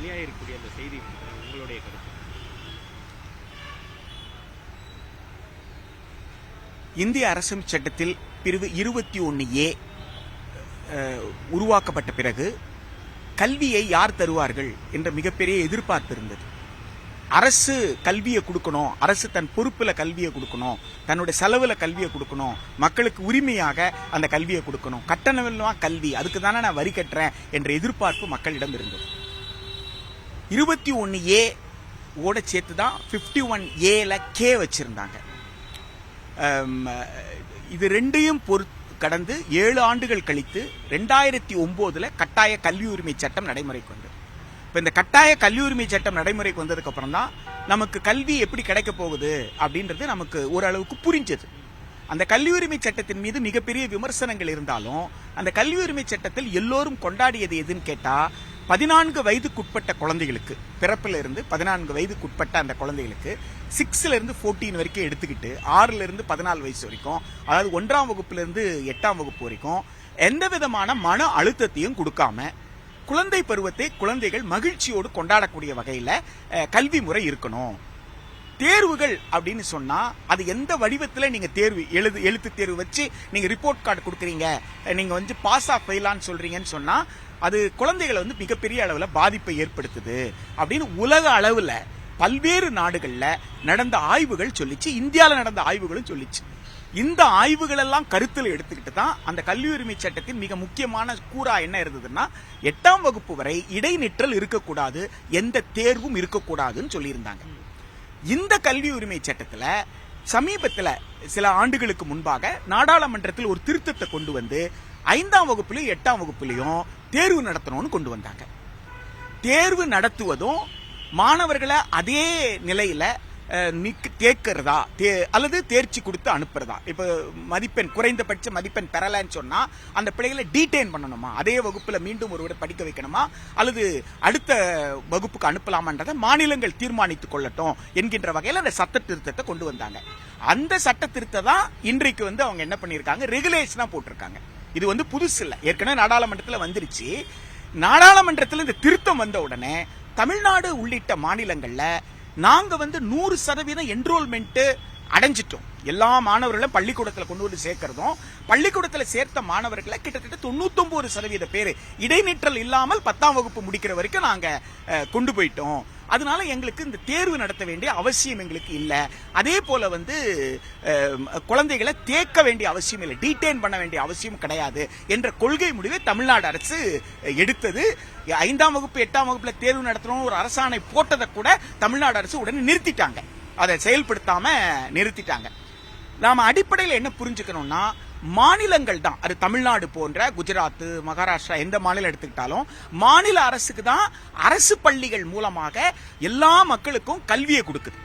வெளியாகிருக்கக்கூடிய அந்த செய்தி உங்களுடைய கருத்து? இந்திய அரசியல் சட்டத்தில் பிரிவு 21A உருவாக்கப்பட்ட பிறகு கல்வியை யார் தருவார்கள் என்ற மிகப்பெரிய எதிர்பார்ப்பு இருந்தது. அரசு கல்வியை கொடுக்கணும், அரசு தன் பொறுப்புல கல்வியை கொடுக்கணும், தன்னுடைய செலவுல கல்வியை கொடுக்கணும், மக்களுக்கு உரிமையாக அந்த கல்வியை கொடுக்கணும், கட்டணமில்லா கல்வி, அதுக்கு தானே நான் வரி கட்டுறேன் என்ற எதிர்பார்ப்பு மக்களிடம் இருந்தது. 21A ஓட சேர்த்து தான் 51Aல K வச்சிருந்தாங்க. இது ரெண்டையும் கடந்து 7 ஆண்டுகள் கழித்து 2009 கட்டாய கல்வி உரிமை சட்டம் நடைமுறைக்கு வந்தது. இப்ப இந்த கட்டாய கல்வி உரிமை சட்டம் நடைமுறைக்கு வந்ததுக்கு அப்புறம் தான் நமக்கு கல்வி எப்படி கிடைக்க போகுது அப்படின்றது நமக்கு ஓரளவுக்கு புரிஞ்சது. அந்த கல்வி உரிமை சட்டத்தின் மீது மிகப்பெரிய விமர்சனங்கள் இருந்தாலும் அந்த கல்வி உரிமை சட்டத்தில் எல்லோரும் கொண்டாடியது எதுன்னு கேட்டா 14 வயதுக்குட்பட்ட குழந்தைகளுக்கு, பிறப்பில இருந்து 14 வயதுக்குட்பட்ட அந்த குழந்தைகளுக்கு 6ல இருந்து 14 வரைக்கும் எடுத்துக்கிட்டு 6ல இருந்து 14 வயசு வரைக்கும், அதாவது 1ஆம் வகுப்புல இருந்து 8ஆம் வகுப்பு வரைக்கும் எந்த விதமான மன அழுத்தத்தையும் கொடுக்காம குழந்தை பருவத்தை குழந்தைகள் மகிழ்ச்சியோடு கொண்டாடக்கூடிய வகையில கல்வி முறை இருக்கணும். தேர்வுகள் அப்படின்னு சொன்னா அது எந்த வடிவத்தில் நீங்க தேர்வு எழுத்து தேர்வு வச்சு நீங்க ரிப்போர்ட் கார்டு கொடுக்குறீங்க, நீங்க பாஸ் ஆஃப் ஃபெயிலான்னு சொல்றீங்கன்னு சொன்னா அது குழந்தைகளை மிகப்பெரிய அளவில் பாதிப்பை ஏற்படுத்துது அப்படின்னு உலக அளவில் பல்வேறு நாடுகள்ல நடந்த ஆய்வுகள் சொல்லிச்சு, இந்தியாவில் நடந்த ஆய்வுகளும் சொல்லிச்சு. இந்த ஆய்வுகள் எல்லாம் கருத்தில் எடுத்துக்கிட்டு தான் அந்த கல்வி உரிமை சட்டத்தின் மிக முக்கியமான கூறா என்ன இருந்ததுன்னா 8ஆம் வகுப்பு வரை இடைநிற்றல் இருக்கக்கூடாது, எந்த தேர்வும் இருக்கக்கூடாதுன்னு சொல்லியிருந்தாங்க. இந்த கல்வி உரிமை சட்டத்துல சமீபத்தில் சில ஆண்டுகளுக்கு முன்பாக நாடாளுமன்றத்தில் ஒரு திருத்தத்தை கொண்டு வந்து 5ஆம் வகுப்புலையும் 8ஆம் வகுப்புலையும் தேர்வு நடத்தணும்னு கொண்டு வந்தாங்க. தேர்வு நடத்துவதும் மாணவர்களை அதே நிலையில கேட்கறதா அல்லது தேர்ச்சி கொடுத்து அனுப்புறதா. இப்ப மதிப்பெண் குறைந்தபட்ச மதிப்பெண் பெறலன்னு சொன்னா அந்த பிள்ளைகளை டீடைன் பண்ணணுமா, அதே வகுப்புல மீண்டும் ஒருவரை படிக்க வைக்கணுமா, அல்லது அடுத்த வகுப்புக்கு அனுப்பலாமான்றதை மாநிலங்கள் தீர்மானித்துக் கொள்ளட்டும் என்கின்ற வகையில் அந்த சட்ட திருத்தத்தை கொண்டு வந்தாங்க. அந்த சட்ட திருத்தத்தை தான் இன்றைக்கு அவங்க என்ன பண்ணிருக்காங்க, ரெகுலேஷனா போட்டிருக்காங்க. இது புதுசு இல்ல, ஏற்கனவே நாடாளுமன்றத்தில் வந்துருச்சு. நாடாளுமன்றத்தில் இந்த திருத்தம் வந்த உடனே தமிழ்நாடு உள்ளிட்ட மாநிலங்கள்ல நாங்க 100% என்ரோல்மெண்ட் அடைஞ்சிட்டோம். எல்லா மாணவர்களும் பள்ளிக்கூடத்தில் கொண்டு வந்து சேர்க்கிறதும், பள்ளிக்கூடத்தில் சேர்த்த மாணவர்களை கிட்டத்தட்ட 99% பேர் இடைநிற்றல் இல்லாமல் 10ஆம் வகுப்பு முடிக்கிற வரைக்கும் நாங்க கொண்டு போயிட்டோம். அதனால எங்களுக்கு இந்த தேர்வு நடத்த வேண்டிய அவசியம் எங்களுக்கு இல்ல. அதே போல குழந்தைகளை தேக்க வேண்டிய அவசியம் இல்லை, டீடைன் பண்ண வேண்டிய அவசியம் கிடையாது என்ற கொள்கை முடிவை தமிழ்நாடு அரசு எடுத்தது. 5ஆம் வகுப்பு 8ஆம் வகுப்புல தேர்வு நடத்தணும் ஒரு அரசாணை போட்டதை கூட தமிழ்நாடு அரசு உடனே நிறுத்திட்டாங்க, அதை செயல்படுத்தாம நிறுத்திட்டாங்க. நாம அடிப்படையில் என்ன புரிஞ்சுக்கணும்னா, மாநிலங்கள் தான், அது தமிழ்நாடு போன்ற குஜராத், மகாராஷ்டிரா எந்த மாநிலம் எடுத்துக்கிட்டாலும் மாநில அரசுக்கு தான் அரசு பள்ளிகள் மூலமாக எல்லா மக்களுக்கும் கல்வியை கொடுக்குது.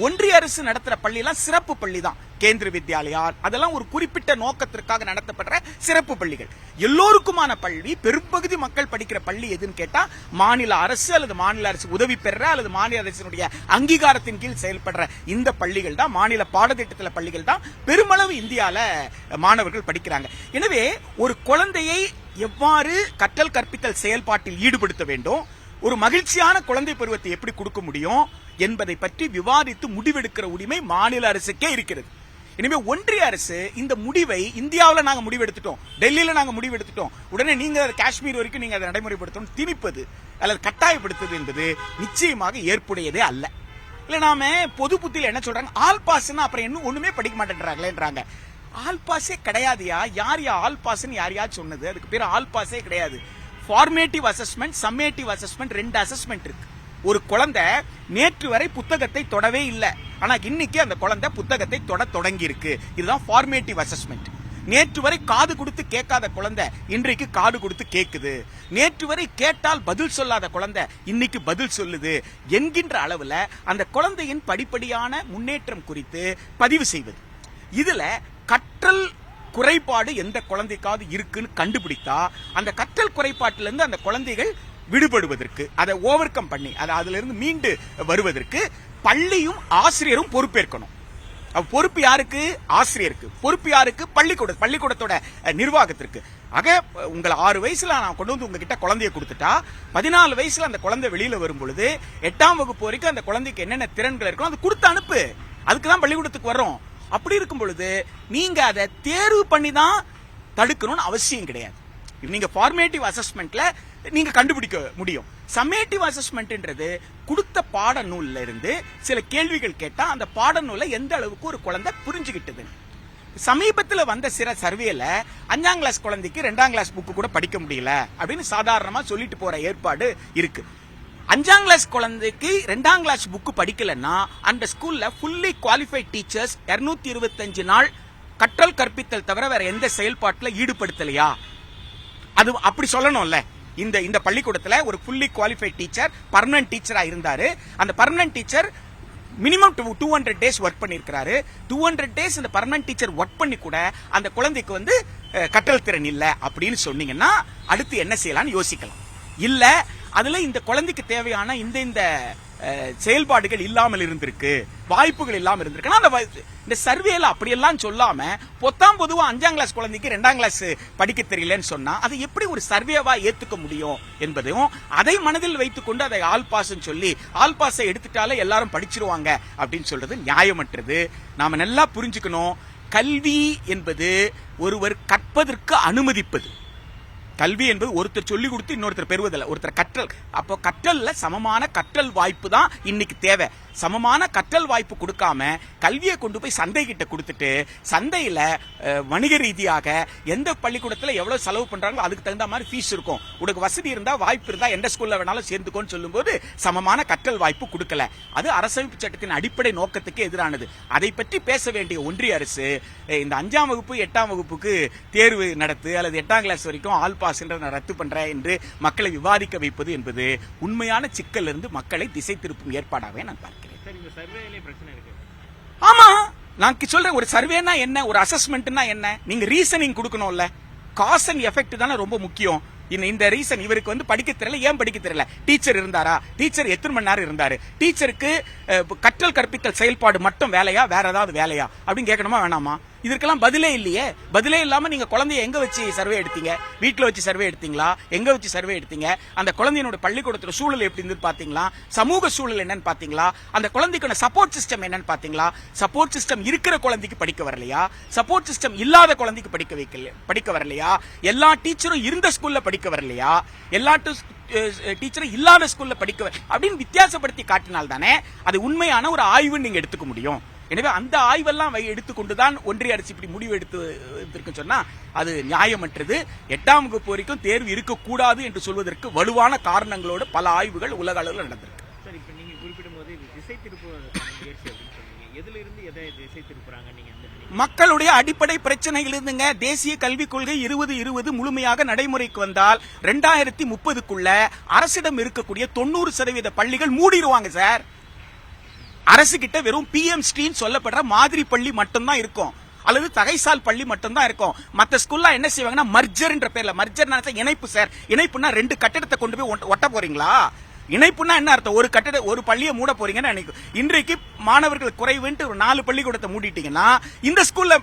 ஒன்றிய அரசு நடத்துற பள்ளி எல்லாம் சிறப்பு பள்ளி தான், கேந்திர வித்யாலயா, அதெல்லாம் ஒரு குறிப்பிட்ட நோக்கத்திற்காக நடத்தப்படுற சிறப்பு பள்ளிகள். எல்லோருக்குமான பள்ளி, பெரும்பகுதி மக்கள் படிக்கிற பள்ளி எதுன்னு கேட்டா மாநில அரசு அல்லது மாநில அரசு உதவி பெற அல்லது மாநில அரசினுடைய அங்கீகாரத்தின் கீழ் செயல்படுற இந்த பள்ளிகள் தான், மாநில பாடத்திட்டத்தில் பள்ளிகள் தான் பெருமளவு இந்தியால மாணவர்கள் படிக்கிறாங்க. எனவே ஒரு குழந்தையை எவ்வாறு கற்றல் கற்பித்தல் செயல்பாட்டில் ஈடுபடுத்த வேண்டும், ஒரு மகிழ்ச்சியான குழந்தை பருவத்தை எப்படி கொடுக்க முடியும் என்பதை பற்றி விவாதித்து முடிவெடுக்கிற உரிமை மாநில அரசுக்கே இருக்கிறது. எனவே ஒன்றிய அரசு இந்த முடிவை இந்தியாவில் நாங்க முடிவெடுத்துட்டோம், டெல்லியில நாங்க முடிவெடுத்துட்டோம், உடனே நீங்க காஷ்மீர் வரைக்கும் நீங்க அதை நடைமுறைப்படுத்தணும் திணிப்பது அல்லது கட்டாயப்படுத்துவது என்பது நிச்சயமாக ஏற்புடையதே அல்ல. இல்ல நாம பொது புத்தியில் என்ன சொல்றாங்க, ஆல் பாஸ்னா அப்புறம் இன்னும் ஒண்ணுமே படிக்க மாட்டேன்றாங்களேன்றாங்க. ஆல் பாஸே கிடையாதுயா. யார் ஆல் பாஸ்ன்னு யாரையா சொன்னது? அதுக்கு பேர் ஆல் பாஸே கிடையாது. Formative assessment, summative assessment, 2 assessment இருக்கு. ஒரு குழந்தை நேற்று வரை புத்தகத்தை தொடவே இல்லை, ஆனா இன்னைக்கு அந்த குழந்தை புத்தகத்தை தொடங்கி இருக்கு. இதுதான் ஃபார்மேட்டிவ் அசஸ்மெண்ட். நேற்று வரை காது கொடுத்து கேட்காத குழந்தை இன்றைக்கு காது கொடுத்து கேட்குது. நேற்று வரை கேட்டால் பதில் சொல்லாத குழந்தை இன்னைக்கு பதில் சொல்லுது என்கின்ற அளவுல அந்த குழந்தையின் படிப்படியான முன்னேற்றம் குறித்து பதிவு செய்வது. இதுல கற்றல் குறைபாடு எந்த குழந்தைக்காவது இருக்குன்னு கண்டுபிடித்தா அந்த கற்றல் குறைபாட்டிலிருந்து அந்த குழந்தைகள் விடுபடுவதற்கு, அதை ஓவர் கம் பண்ணி அதுல இருந்து மீண்டு வருவதற்கு பள்ளியும் ஆசிரியரும் பொறுப்பேற்கணும். பொறுப்பு யாருக்கு? ஆசிரியருக்கு. பொறுப்பு யாருக்கு? பள்ளிக்கூடத்தோட நிர்வாகத்திற்கு. ஆக உங்களை 6 வயசுல நான் கொண்டு வந்து உங்ககிட்ட குழந்தைய கொடுத்துட்டா 14 வயசுல அந்த குழந்தை வெளியில வரும் பொழுது 8ஆம் வகுப்பு வரைக்கும் அந்த குழந்தைக்கு என்னென்ன திறன்கள் இருக்கும் அது கொடுத்து அனுப்பு. அதுக்கு தான் பள்ளிக்கூடத்துக்கு வர்றோம். அப்படி இருக்கும் பொழுது நீங்க அதை தேர்வு பண்ணி தான் தடுக்கணும்னு அவசியம் கிடையாது. நீங்க ஃபார்மேட்டிவ் அசஸ்மெண்ட்ல நீங்க கண்டுபிடிக்க முடியும். சம்மேட்டிவ் அசஸ்மெண்ட்ன்றது கொடுத்த பாட நூல்ல இருந்து சில கேள்விகள் கேட்டா அந்த பாட நூலை எந்த அளவுக்கு ஒரு குழந்தை புரிஞ்சுக்கிட்டது. சமீபத்தில் வந்த சில சர்வேல 5ஆம் கிளாஸ் குழந்தைக்கு 2ஆம் கிளாஸ் புக்கு கூட படிக்க முடியல அப்படின்னு சாதாரணமா சொல்லிட்டு போற ஏற்பாடு இருக்கு. 5ஆம் கிளாஸ் குழந்தைக்கு 2ஆம் கிளாஸ் புக்கு படிக்கலன்னா அந்த ஸ்கூல்ல ஃபுல்லி குவாலிஃபைட் டீச்சர்ஸ் 225 நாள் கற்றல் கற்பித்தல் தவிர வேற எந்த செயல்பாட்டுல ஈடுபடுத்தலையா? அது அப்படி சொல்லணும்ல. இந்த பள்ளிக்கூடத்துல ஒரு ஃபுல்லி குவாலிஃபைட் டீச்சர் பர்மனன்ட் டீச்சரா இருந்தாரு. அந்த permanent teacher minimum 200 days work பண்ணிருக்காரு. 200 டேஸ் இந்த பர்மனன்ட் டீச்சர் ஒர்க் பண்ணி கூட அந்த குழந்தைக்கு வந்து கற்றல் திறன் இல்ல அப்படின்னு சொன்னீங்கன்னா அடுத்து என்ன செய்யலாம்னு யோசிக்கலாம். இல்ல அதுல இந்த குழந்தைக்கு தேவையான இந்த செயல்பாடுகள் இல்லாமல் இருந்திருக்கு, வாய்ப்புகள் இல்லாமல் இருந்திருக்கு. இந்த சர்வேல அப்படியெல்லாம் சொல்லாம பொதுவா 5ஆம் கிளாஸ் குழந்தைக்கு 2ஆம் கிளாஸ் படிக்க தெரியலன்னு சொன்னா அதை எப்படி ஒரு சர்வேவா ஏத்துக்க முடியும் என்பதையும் அதை மனதில் வைத்துக் கொண்டு அதை ஆல் பாஸ் சொல்லி ஆல் பாஸை எடுத்துட்டாலே எல்லாரும் படிச்சிருவாங்க அப்படின்னு சொல்றது நியாயமற்றது. நாம நல்லா புரிஞ்சுக்கணும். கல்வி என்பது ஒருவர் கற்பதற்கு அனுமதிப்பது. கல்வி என்பது ஒருத்தர் சொல்லி கொடுத்து இன்னொருத்தர் பெறுவதில்லை, ஒருத்தர் கற்றல். அப்போ கற்றல்ல சமமான கற்றல் வாய்ப்பு தான் இன்னைக்கு தேவை. சமமான கற்றல் வாய்ப்பு கொடுக்காம கல்வியை கொண்டு போய் சந்தை கிட்ட கொடுத்துட்டு சந்தையில வணிக ரீதியாக எந்த பள்ளிக்கூடத்துல எவ்வளவு செலவு பண்றாங்களோ அதுக்கு தகுந்த மாதிரி ஃபீஸ் இருக்கும். உனக்கு வசதி இருந்தா வாய்ப்பு இருந்தா எந்த ஸ்கூல்ல வேணாலும் சேர்ந்துக்கோன்னு சொல்லும் போது சமமான கற்றல் வாய்ப்பு கொடுக்கல. அது அரசமைப்பு சட்டத்தின் அடிப்படை நோக்கத்துக்கு எதிரானது. அதை பற்றி பேச வேண்டிய ஒன்றிய அரசு இந்த 5ஆம் வகுப்பு 8ஆம் வகுப்புக்கு தேர்வு நடத்து அல்லது 8ஆம் கிளாஸ் வரைக்கும் ஆல் பாஸ் ரத்து பண்ற என்று மக்களை விவாதிக்க வைப்பது என்பது உண்மையான சிக்கல் இருந்து மக்களை திசை திருப்பும் ஏற்பாடாகவே நான் பார்க்கிறேன். ஆமா, நான் சொல்றேன். ஒரு சர்வேனா என்ன, ஒரு அசஸ்மெண்ட்னா என்ன, நீங்க ரீசனிங் கொடுக்கணும்ல. காஸ் அண்ட் எஃபெக்ட் தானே ரொம்ப முக்கியம். இந்த ரீசன் இவருக்கு வந்து படிக்க தெரியல, ஏன் படிக்க தெரியல? டீச்சர் இருந்தாரா? டீச்சர் எத்தனை மணி நேரம் இருந்தாரு? டீச்சருக்கு கற்றல் கற்பித்தல் செயல்பாடு மட்டும் வேலையா, வேற ஏதாவது வேலையா அப்படின்னு கேட்கணுமா வேணாமா? இதற்கெல்லாம் பதிலே இல்லையே. பதிலே இல்லாம நீங்க குழந்தைய எங்க வச்சு சர்வே எடுத்தீங்க? வீட்டுல வச்சு சர்வே எடுத்தீங்களா? எங்க வச்சு சர்வே எடுத்தீங்க? அந்த குழந்தையோட பள்ளிக்கூடத்துல சூழல் எப்படி இருந்து பாத்தீங்களா? சமூக சூழல் என்னன்னு பாத்தீங்களா? அந்த குழந்தைக்கான சப்போர்ட் சிஸ்டம் என்னன்னு பாத்தீங்களா? சப்போர்ட் சிஸ்டம் இருக்கிற குழந்தைக்கு படிக்க வரலையா? சப்போர்ட் சிஸ்டம் இல்லாத குழந்தைக்கு படிக்க வரலையா? எல்லா டீச்சரும் இருந்த ஸ்கூல்ல படிக்க வரலையா? எல்லா டீச்சரும் இல்லாத ஸ்கூல்ல படிக்க அப்படின்னு வித்தியாசப்படுத்தி காட்டினால் தானே அது உண்மையான ஒரு ஆய்வு நீங்க எடுத்துக்க முடியும். எனவே அந்த ஆய்வெல்லாம் எடுத்துக்கொண்டுதான் ஒன்றிய அரசு இப்படி முடிவு எடுத்து சொன்னா அது நியாயமற்றது. 8ஆம் வகுப்பு வரைக்கும் தேர்வு இருக்கக்கூடாது என்று சொல்வதற்கு வலுவான காரணங்களோடு பல ஆய்வுகள் உலக அளவில் நடந்திருக்கு. சார், இப்ப நீங்க குறிப்பிடும் போது திசை திருப்புவதற்கான எதுல இருந்து எதை திசை திருப்புறாங்க? நீங்க மக்களுடைய அடிப்படை பிரச்சனைகள் இருந்துங்க. தேசிய கல்விக் கொள்கை 2020 முழுமையாக நடைமுறைக்கு வந்தால் 2030க்குள்ள அரசிடம் இருக்கக்கூடிய 90% பள்ளிகள் மூடிடுவாங்க சார். அரசு கிட்ட வெறும் பிஎம் ஸ்ட்ரீம் சொல்லப்படுற மாதிரி பள்ளி மட்டும்தான் இருக்கும், அல்லது தகைசால் பள்ளி மட்டும்தான் இருக்கும். மற்ற ஸ்கூல்ல என்ன செய்வாங்கன்னா மர்ஜர் என்ற பேர்ல, மர்ஜர் இணைப்பு சார். இணைப்புனா 2 கட்டடத்தை கொண்டு போய் ஒட்ட போறீங்களா? இணைப்புனா என்ன அர்த்தம்? ஒரு பள்ளியை மூட போறீங்கன்னு இன்றைக்கு மாணவர்கள் குறைவுன்ட்டு ஒரு 4 பள்ளிக்கூடத்தை மூடிட்டீங்கன்னா இந்த ஸ்கூல்ல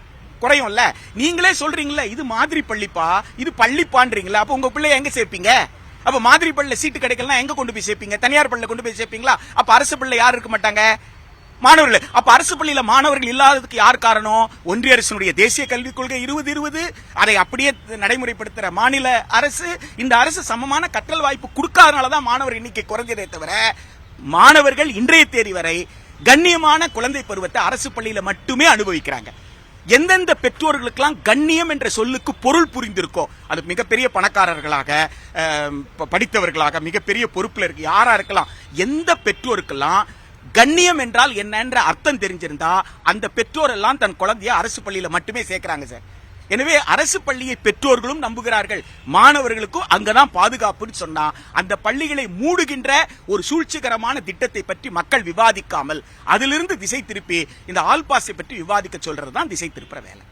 குறையும்ல. நீங்களே சொல்றீங்களா இது மாதிரி பள்ளிப்பா, இது பள்ளிப்பான்றீங்களா? அப்ப உங்க பிள்ளைய எங்க சேர்ப்பீங்க? அப்ப மாதிரி பள்ளியில சீட்டு கிடைக்கலாம் எங்க கொண்டு போய் சேர்ப்பீங்க? தனியார் பள்ளியில கொண்டு போய் சேர்ப்பீங்களா? அப்ப அரசு பள்ளியில யாரும் இருக்க மாட்டாங்க, மாணவர்கள். அப்ப அரசு பள்ளியில மாணவர்கள் இல்லாததுக்கு யார் காரணம்? ஒன்றிய அரசுடைய தேசிய கல்விக் கொள்கை 2020 அதை அப்படியே நடைமுறைப்படுத்துற மாநில அரசு. இந்த அரசு சமமான கற்றல் வாய்ப்பு கொடுக்காதனாலதான் மாணவர் எண்ணிக்கை குறைஞ்சதே தவிர மாணவர்கள் இன்றைய தேதி வரை கண்ணியமான குழந்தை பருவத்தை அரசு பள்ளியில மட்டுமே அனுபவிக்கிறாங்க. எந்தெந்த பெற்றோர்களுக்கெல்லாம் கண்ணியம் என்ற சொல்லுக்கு பொருள் புரிந்திருக்கோ, அது மிகப்பெரிய பணக்காரர்களாக, படித்தவர்களாக, மிகப்பெரிய பொறுப்புல இருக்கு யாரா இருக்கலாம், எந்த பெற்றோருக்கெல்லாம் கண்ணியம் என்றால் என்னன்ற அர்த்தம் தெரிஞ்சிருந்தா அந்த பெற்றோர் எல்லாம் தன் குழந்தைய அரசு பள்ளியில மட்டுமே சேர்க்கிறாங்க சார். எனவே அரசு பள்ளியை பெற்றோர்களும் நம்புகிறார்கள், மாணவர்களுக்கும் அங்கதான் பாதுகாப்புன்னு சொன்னா அந்த பள்ளிகளை மூடுகின்ற ஒரு சூழ்ச்சிகரமான திட்டத்தை பற்றி மக்கள் விவாதிக்காமல் அதிலிருந்து திசை திருப்பி இந்த ஆல் பாஸை பற்றி விவாதிக்க சொல்றதுதான் திசை திருப்புற வேலை.